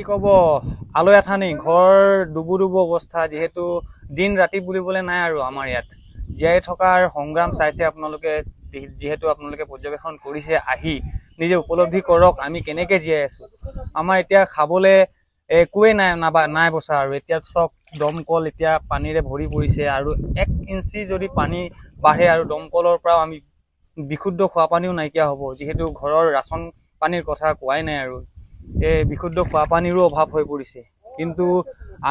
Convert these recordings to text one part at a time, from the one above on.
কব আলৈ আঠানি ঘৰ ডুবু অৱস্থা যেহেতু দিন ৰাতি বুলিবলৈ নাই আৰু আমাৰ ইয়াত জীয়াই থকাৰ সংগ্ৰাম চাইছে আপোনালোকে যেহেতু আপোনালোকে পৰ্যবেক্ষণ কৰিছে আহি নিজে উপলব্ধি কৰক আমি কেনেকৈ জীয়াই আছো আমাৰ এতিয়া খাবলৈ একোৱে নাই বচা আৰু এতিয়া সব দমকল এতিয়া পানীৰে ভৰি পৰিছে আৰু 1 ইঞ্চি যদি পানী বাঢ়ে আৰু দমকলৰ পৰা আমি বিশুদ্ধ খোৱা পানীও নাইকিয়া হ'ব যেহেতু ঘৰৰ ৰাচন পানীৰ কথা কোৱাই নাই আৰু এই বিশুদ্ধ খোৱা পানীৰো অভাৱ হৈ পৰিছে কিন্তু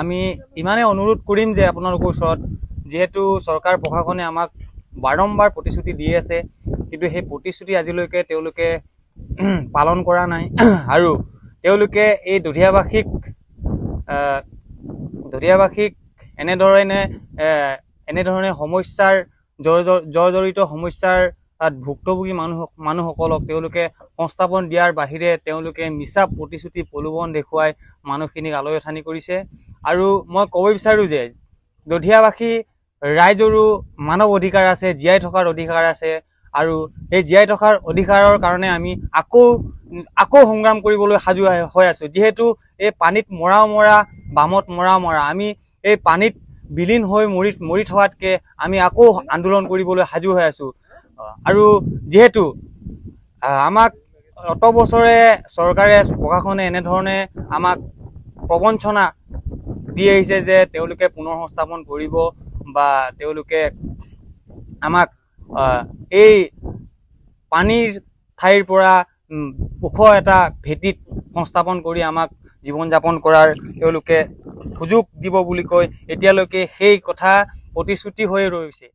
আমি ইমানে অনুৰোধ কৰিম যে আপোনালোকৰ ওচৰত যেহেতু চৰকাৰ প্ৰশাসনে আমাক বাৰম্বাৰ প্ৰতিশ্ৰুতি দি আছে কিন্তু সেই প্ৰতিশ্ৰুতি আজিলৈকে তেওঁলোকে পালন কৰা নাই আৰু তেওঁলোকে এই দধিয়াবাসীক এনেধৰণে সমস্যাৰ জৰ্জৰিত সমস্যাৰ ভুক্তভোগী মানুহসকলক তেওঁলোকে সংস্থাপন দিয়াৰ বাহিৰে তেওঁলোকে মিছা প্ৰতিশ্ৰুতি প্ৰলোভন দেখুৱাই মানুহখিনিক আলৈ আথানি কৰিছে আৰু মই ক'ব বিচাৰো যে দধিয়াবাসী ৰাইজৰো মানৱ অধিকাৰ আছে জীয়াই থকাৰ অধিকাৰ আছে আৰু এই জীয়াই থকাৰ অধিকাৰৰ কাৰণে আমি আকৌ সংগ্ৰাম কৰিবলৈ সাজু হৈ আছো যেহেতু এই পানীত মৰা বামত মৰা আমি এই পানীত বিলীন হৈ মৰি থকাতকে আমি আকৌ আন্দোলন কৰিবলৈ সাজু হৈ আছো আৰু যেহেতু আমাক অত বছৰে চৰকাৰে প্ৰশাসনে এনেধৰণে আমাক প্ৰবঞ্চনা দি আহিছে যে তেওঁলোকে পুনৰ সংস্থাপন কৰিব বা তেওঁলোকে আমাক এই পানীৰ ঠাইৰ পৰা ওখ এটা ভেটিত সংস্থাপন কৰি আমাক জীৱন যাপন কৰাৰ তেওঁলোকে সুযোগ দিব বুলি কৈ এতিয়ালৈকে সেই কথা প্ৰতিশ্ৰুতি হৈ ৰৈছে।